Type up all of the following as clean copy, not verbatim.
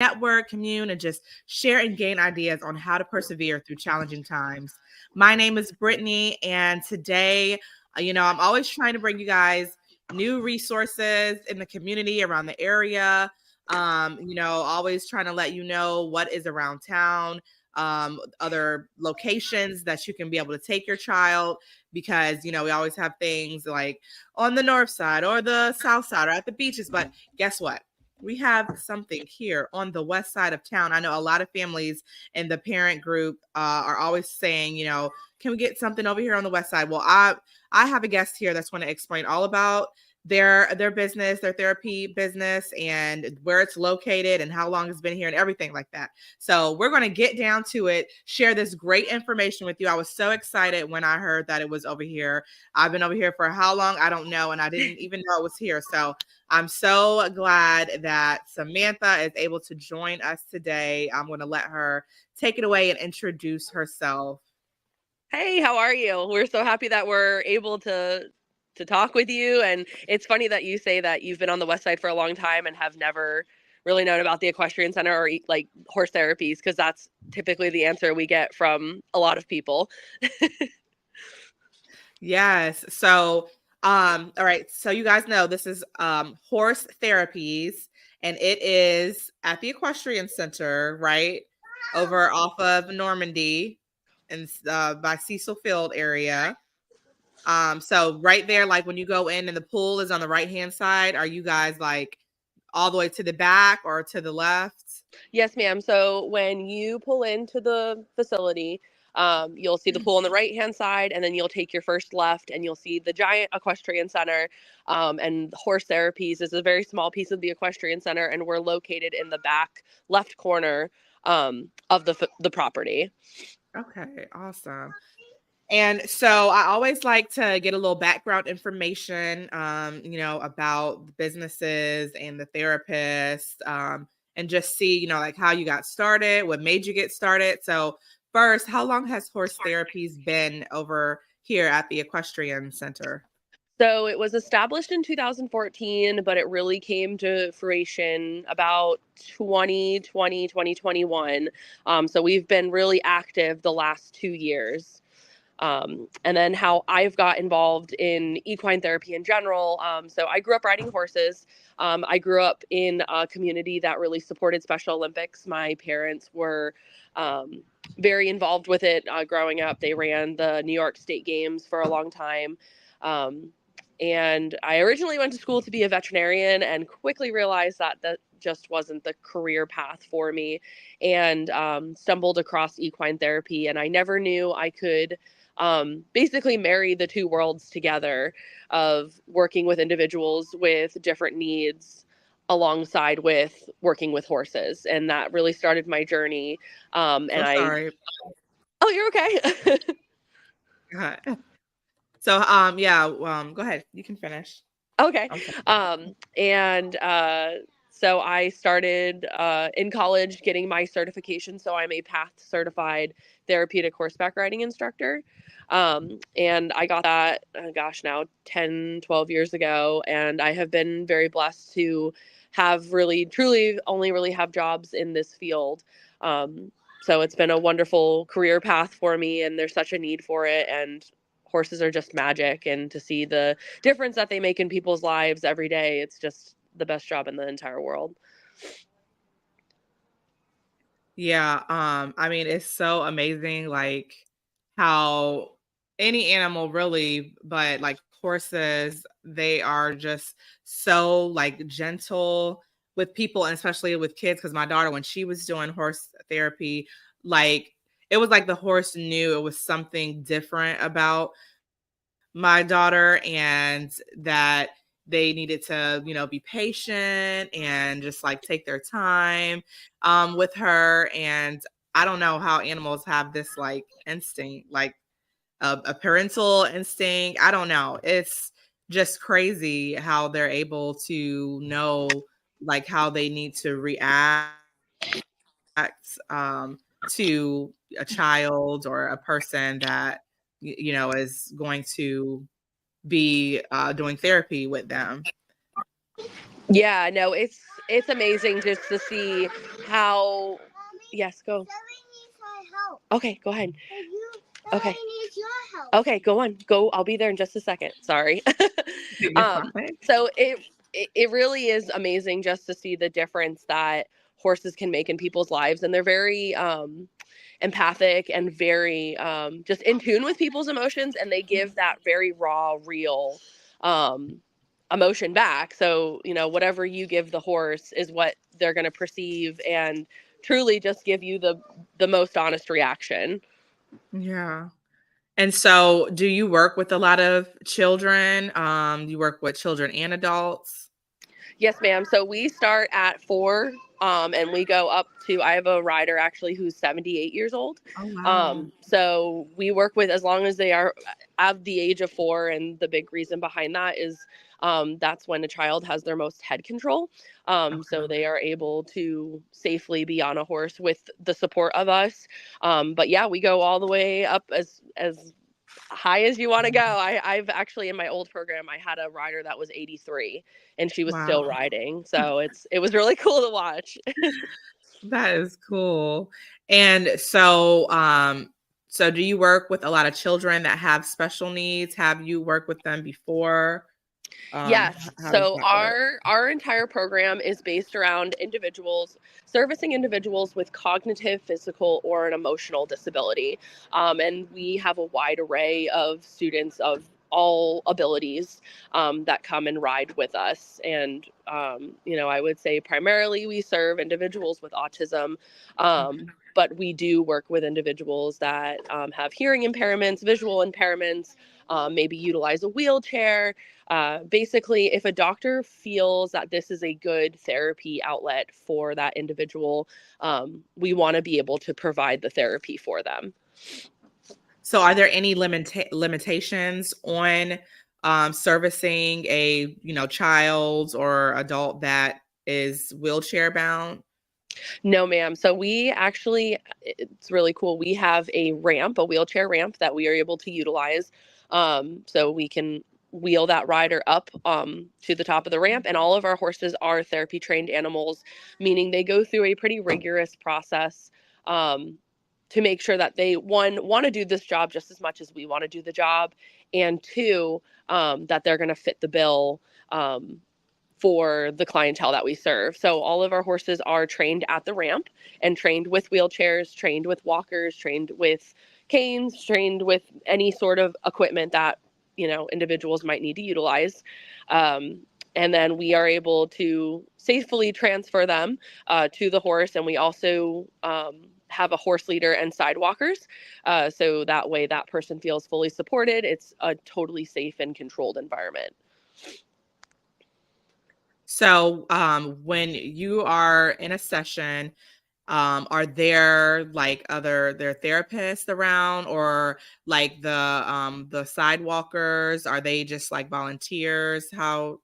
network, commune, and just share and gain ideas on how to persevere through challenging times. My name is Brittany, and today, I'm always trying to bring you guys new resources in the community around the area. Always trying to let you know what is around town, other locations that you can be able to take your child, because we always have things like on the north side or the south side or at the beaches. But guess what? We have something here on the west side of town. I know a lot of families in the parent group are always saying, can we get something over here on the west side? Well, I have a guest here that's going to explain all about their business, their therapy business, and where it's located and how long it's been here and everything like that. So we're going to get down to it, share this great information with you. I was so excited when I heard that it was over here. I've been over here for how long? I don't know. And I didn't even know it was here. So I'm so glad that Samantha is able to join us today. I'm going to let her take it away and introduce herself. Hey, how are you? We're so happy that we're able to talk with you. And it's funny that you say that you've been on the West Side for a long time and have never really known about the Equestrian Center or like horse therapies, because that's typically the answer we get from a lot of people. Yes. So, all right. So you guys know this is HORSE Therapies, and it is at the Equestrian Center, right? Over off of Normandy and by Cecil Field area. So right there, like when you go in and the pool is on the right-hand side, are you guys like all the way to the back or to the left? Yes, ma'am. So when you pull into the facility, you'll see the pool on the right-hand side, and then you'll take your first left, and you'll see the giant Equestrian Center. And HORSE Therapies is a very small piece of the Equestrian Center, and we're located in the back left corner of the property. Okay, awesome. And so I always like to get a little background information, about the businesses and the therapists, and just see, like how you got started, what made you get started. So first, how long has HORSE Therapies been over here at the Equestrian Center? So it was established in 2014, but it really came to fruition about 2021. So we've been really active the last 2 years. And then how I've got involved in equine therapy in general. So I grew up riding horses. I grew up in a community that really supported Special Olympics. My parents were very involved with it growing up. They ran the New York State Games for a long time. And I originally went to school to be a veterinarian and quickly realized that just wasn't the career path for me, and stumbled across equine therapy. And I never knew I could basically marry the two worlds together of working with individuals with different needs alongside with working with horses. And that really started my journey. Sorry. Oh, you're okay. So, go ahead. You can finish. Okay. So I started in college getting my certification. So I'm a PATH certified therapeutic horseback riding instructor. And I got that, now 10, 12 years ago. And I have been very blessed to have really, truly only really have jobs in this field. So it's been a wonderful career path for me, and there's such a need for it. And horses are just magic, and to see the difference that they make in people's lives every day, it's just the best job in the entire world. Yeah, I mean, it's so amazing, like how any animal really, but like horses, they are just so like gentle with people, and especially with kids. Because my daughter, when she was doing horse therapy, like it was like the horse knew it was something different about my daughter, and that they needed to, be patient and just like take their time with her. And I don't know how animals have this like instinct, like a parental instinct. I don't know. It's just crazy how they're able to know like how they need to react to a child or a person that is going to be doing therapy with them. Yeah, no, it's it's amazing just to see how. Mommy, yes, go. Zoe needs my help. Okay, go ahead. Okay. Needs your help. Okay, go on. Go. I'll be there in just a second. Sorry. You're fine. So it really is amazing just to see the difference that horses can make in people's lives, and they're very empathic and very just in tune with people's emotions, and they give that very raw, real emotion back. So, you know, whatever you give the horse is what they're going to perceive and truly just give you the most honest reaction. Yeah. And so do you work with a lot of children? You work with children and adults? Yes, ma'am. So we start at 4, and we go up to, I have a rider actually who's 78 years old. Oh, wow. So we work with as long as they are of the age of 4. And the big reason behind that is that's when a child has their most head control. So they are able to safely be on a horse with the support of us. But yeah, we go all the way up as high as you want to go. I've actually, in my old program, I had a rider that was 83 and she was still Wow. riding. So it was really cool to watch. That is cool. And so, so do you work with a lot of children that have special needs? Have you worked with them before? Yes. How does So that work? our entire program is based around servicing individuals with cognitive, physical, or an emotional disability. And we have a wide array of students of all abilities that come and ride with us. And, you know, I would say primarily we serve individuals with autism. But we do work with individuals that have hearing impairments, visual impairments, maybe utilize a wheelchair. Basically, if a doctor feels that this is a good therapy outlet for that individual, we want to be able to provide the therapy for them. So are there any limitations on servicing a, you know, child or adult that is wheelchair bound? No, ma'am. So we actually, it's really cool. We have a ramp, a wheelchair ramp that we are able to utilize. So we can wheel that rider up to the top of the ramp. And all of our horses are therapy trained animals, meaning they go through a pretty rigorous process to make sure that they, one, want to do this job just as much as we want to do the job. And two, that they're going to fit the bill for the clientele that we serve. So all of our horses are trained at the ramp and trained with wheelchairs, trained with walkers, trained with canes, trained with any sort of equipment that, you know, individuals might need to utilize. And then we are able to safely transfer them to the horse. And we also have a horse leader and sidewalkers. So that way that person feels fully supported. It's a totally safe and controlled environment. So when you are in a session, are there like there therapists around, or like the sidewalkers? Are they just like volunteers? How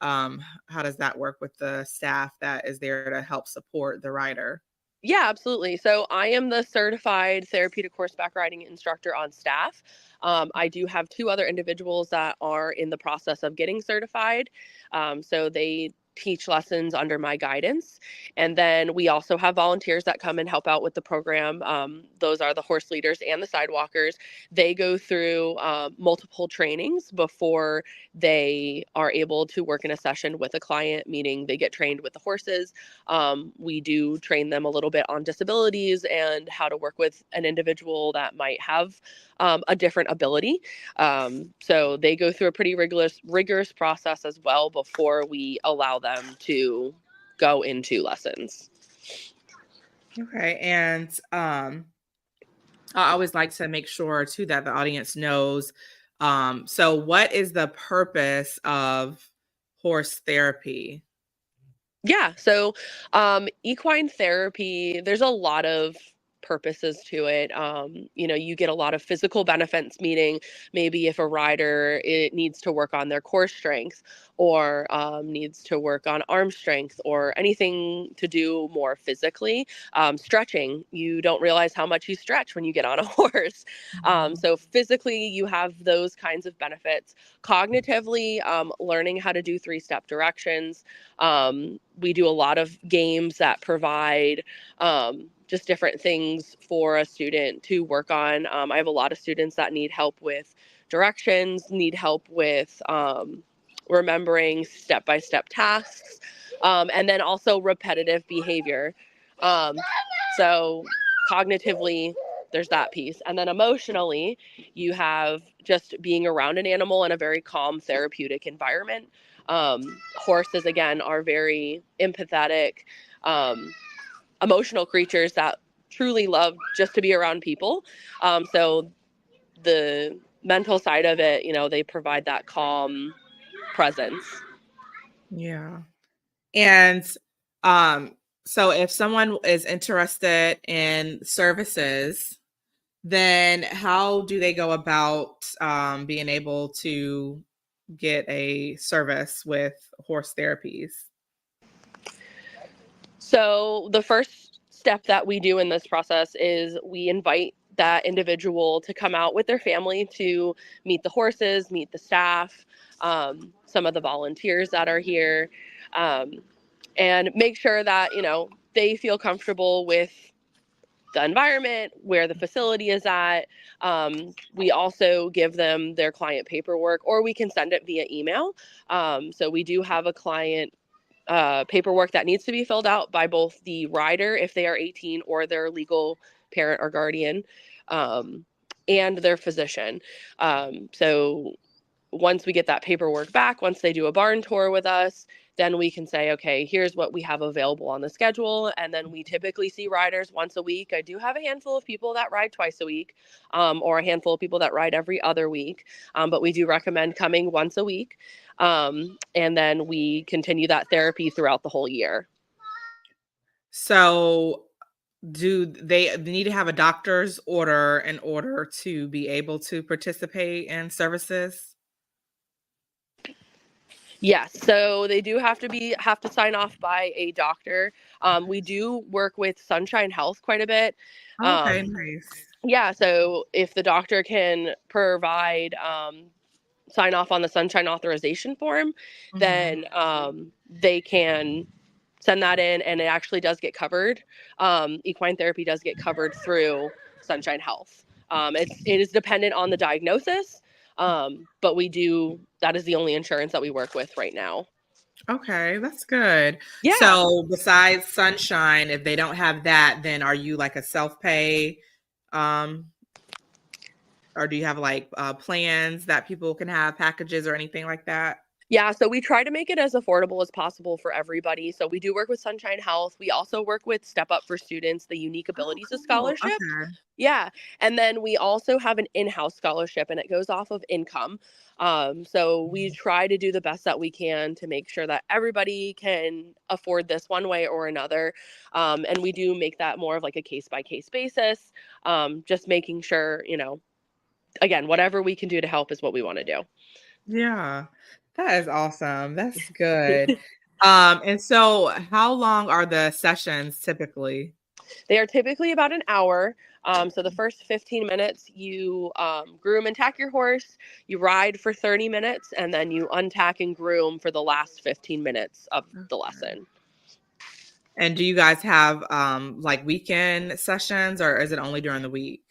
does that work with the staff that is there to help support the rider? Yeah, absolutely. So I am the certified therapeutic horseback riding instructor on staff. I do have 2 other individuals that are in the process of getting certified. So they teach lessons under my guidance. And then we also have volunteers that come and help out with the program. Those are the horse leaders and the sidewalkers. They go through multiple trainings before they are able to work in a session with a client, meaning they get trained with the horses. We do train them a little bit on disabilities and how to work with an individual that might have a different ability. So they go through a pretty rigorous process as well before we allow them to go into lessons. Okay. And I always like to make sure too that the audience knows. So what is the purpose of horse therapy? Yeah. So equine therapy, there's a lot of purposes to it. You know, you get a lot of physical benefits, meaning maybe if a rider it needs to work on their core strength, or needs to work on arm strength or anything to do more physically. Stretching, you don't realize how much you stretch when you get on a horse. So physically, you have those kinds of benefits. Cognitively, learning how to do 3-step directions. We do a lot of games that provide just different things for a student to work on. I have a lot of students that need help with directions, need help with remembering step-by-step tasks, and then also repetitive behavior. So cognitively, there's that piece. And then emotionally, you have just being around an animal in a very calm, therapeutic environment. Horses, again, are very empathetic, emotional creatures that truly love just to be around people. So the mental side of it, they provide that calm presence. Yeah. And so if someone is interested in services, then how do they go about being able to get a service with Horse Therapies? So the first step that we do in this process is we invite that individual to come out with their family to meet the horses, meet the staff, some of the volunteers that are here, and make sure that, they feel comfortable with the environment, where the facility is at. We also give them their client paperwork, or we can send it via email. So we do have a client paperwork that needs to be filled out by both the rider, if they are 18, or their legal parent or guardian, and their physician. So once we get that paperwork back, once they do a barn tour with us, then we can say, okay, here's what we have available on the schedule. And then we typically see riders once a week. I do have a handful of people that ride twice a week, or a handful of people that ride every other week. But we do recommend coming once a week. And then we continue that therapy throughout the whole year. So do they need to have a doctor's order in order to be able to participate in services? Yes, so they do have to sign off by a doctor. We do work with Sunshine Health quite a bit. Okay, nice. Yeah, so if the doctor can provide sign off on the Sunshine authorization form, then they can send that in, and it actually does get covered. Equine therapy does get covered through Sunshine Health. It is dependent on the diagnosis, but that is the only insurance that we work with right now. Okay, that's good. Yeah. So besides Sunshine, if they don't have that, then are you like a self-pay, or do you have like plans that people can have, packages or anything like that? Yeah, so we try to make it as affordable as possible for everybody. So we do work with Sunshine Health. We also work with Step Up for Students, the Unique Abilities Cool. Scholarship. Okay. Yeah, and then we also have an in-house scholarship, and it goes off of income. So we try to do the best that we can to make sure that everybody can afford this one way or another. And we do make that more of like a case-by-case basis, just making sure, again, whatever we can do to help is what we want to do. Yeah, that is awesome. That's good. And so how long are the sessions typically? They are typically about an hour. So the first 15 minutes, you groom and tack your horse, you ride for 30 minutes, and then you untack and groom for the last 15 minutes of the lesson. And do you guys have like weekend sessions, or is it only during the week?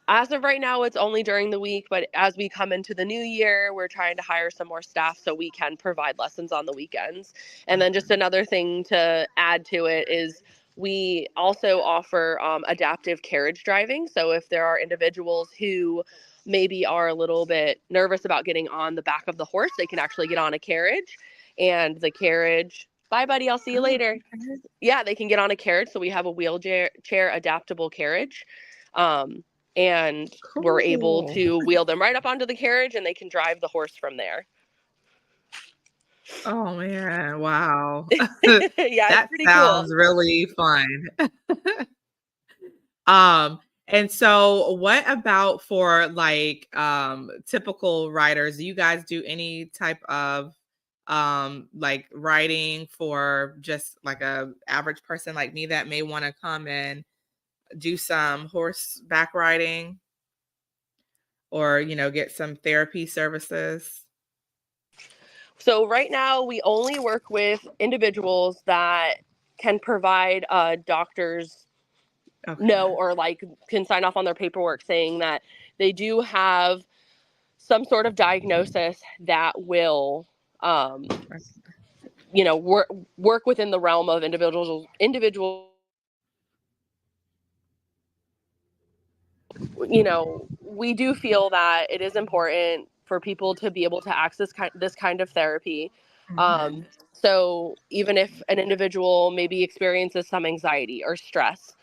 As of right now, it's only during the week, but as we come into the new year, we're trying to hire some more staff so we can provide lessons on the weekends. And then just another thing to add to it is we also offer adaptive carriage driving. So if there are individuals who maybe are a little bit nervous about getting on the back of the horse, they can actually get on a carriage, and the carriage, bye buddy, I'll see you later. Okay. Yeah, they can get on a carriage. So we have a wheelchair adaptable carriage. And cool. We're able to wheel them right up onto the carriage, and they can drive the horse from there. Oh man, wow. Yeah, that it's pretty sounds cool. Really fun. And so what about for like typical riders? Do you guys do any type of like riding for just like a average person like me that may want to come and do some horseback riding or, get some therapy services? So right now we only work with individuals that can provide doctors Okay. or like can sign off on their paperwork saying that they do have some sort of diagnosis that will work within the realm of individual. We do feel that it is important for people to be able to access this kind of therapy. Mhm. So even if an individual maybe experiences some anxiety or stress,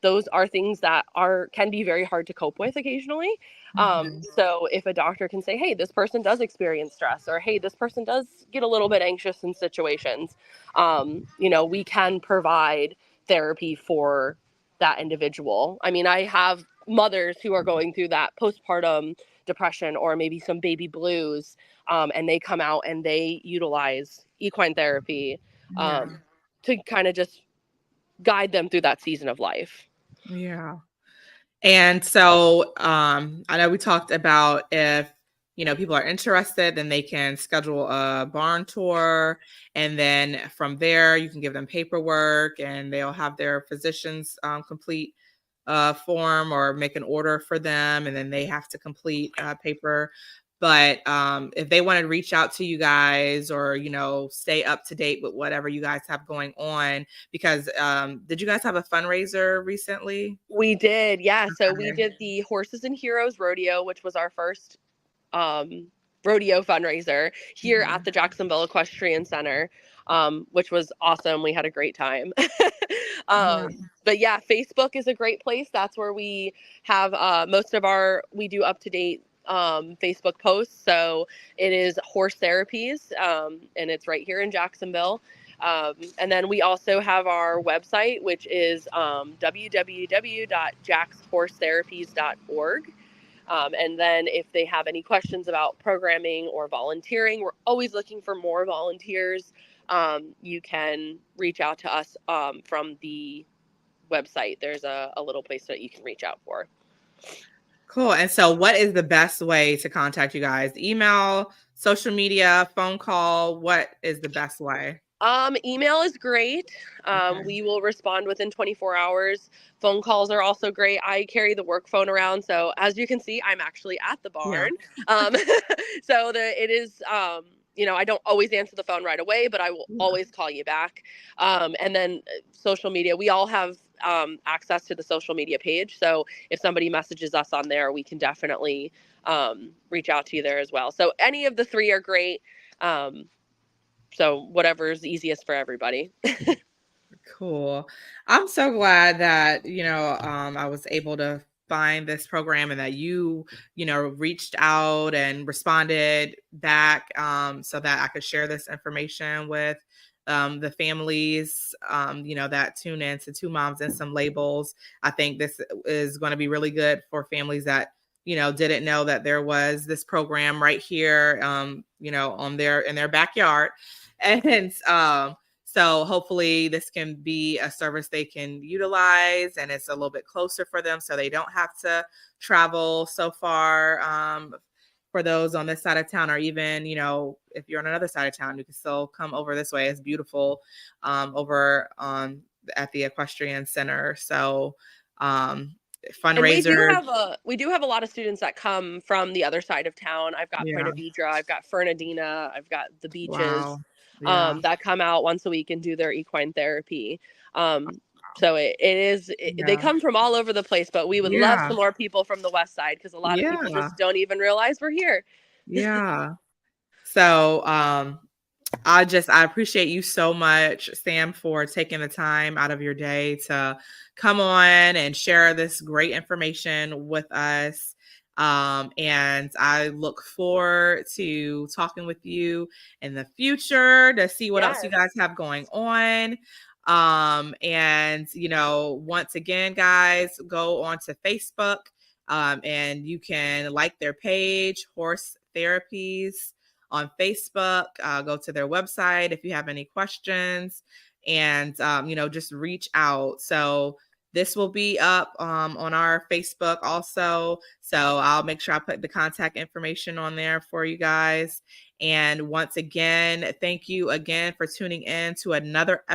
those are things that can be very hard to cope with occasionally. Mhm. So if a doctor can say, hey, this person does experience stress, or hey, this person does get a little bit anxious in situations, we can provide therapy for that individual. I mean, I have mothers who are going through that postpartum depression or maybe some baby blues, and they come out and they utilize equine therapy Yeah. to kind of just guide them through that season of life. Yeah. And so I know we talked about if people are interested, then they can schedule a barn tour, and then from there you can give them paperwork, and they'll have their physicians complete a form or make an order for them, and then they have to complete paper. But if they want to reach out to you guys or stay up to date with whatever you guys have going on, because did you guys have a fundraiser recently? We did, yeah. So we Okay. did the Horses and Heroes Rodeo, which was our first rodeo fundraiser here at Mhm. the Jacksonville Equestrian Center, which was awesome. We had a great time. Yeah. But yeah, Facebook is a great place. That's where we have we do up to date Facebook posts. So it is Horse Therapies, and it's right here in Jacksonville. And then we also have our website, which is www.jackshorse.therapies.org. And then if they have any questions about programming or volunteering, we're always looking for more volunteers. You can reach out to us from the website. There's a little place that you can reach out for. Cool. And so what is the best way to contact you guys? Email, social media, phone call? What is the best way? Email is great. Okay. We will respond within 24 hours. Phone calls are also great. I carry the work phone around. So as you can see, I'm actually at the Yeah. barn. Um, so it is, I don't always answer the phone right away, but I will Yeah. always call you back. And then social media, we all have access to the social media page. So if somebody messages us on there, we can definitely reach out to you there as well. So any of the three are great. So whatever's easiest for everybody. Cool. I'm so glad that, I was able to find this program and that you reached out and responded back so that I could share this information with the families, that tune in to Two Moms and Some Labels. I think this is going to be really good for families that, didn't know that there was this program right here, in their backyard. And, so hopefully this can be a service they can utilize and it's a little bit closer for them so they don't have to travel so far for those on this side of town, or even, if you're on another side of town, you can still come over this way. It's beautiful over at the Equestrian Center. So And fundraiser. we do have a lot of students that come from the other side of town. I've got Point Yeah. Vedra, I've got Fernandina, I've got the beaches Wow. Yeah. that come out once a week and do their equine therapy. So they Yeah. come from all over the place, but we would love Yeah. some more people from the West Side because a lot of people Yeah. just don't even realize we're here. Yeah. So I appreciate you so much, Sam, for taking the time out of your day to come on and share this great information with us. And I look forward to talking with you in the future to see what else you Yes. guys have going on. And once again, guys, go on to Facebook and you can like their page, Horse Therapies. on Facebook. Go to their website if you have any questions, and just reach out. So this will be up on our Facebook also. So I'll make sure I put the contact information on there for you guys. And once again, thank you again for tuning in to another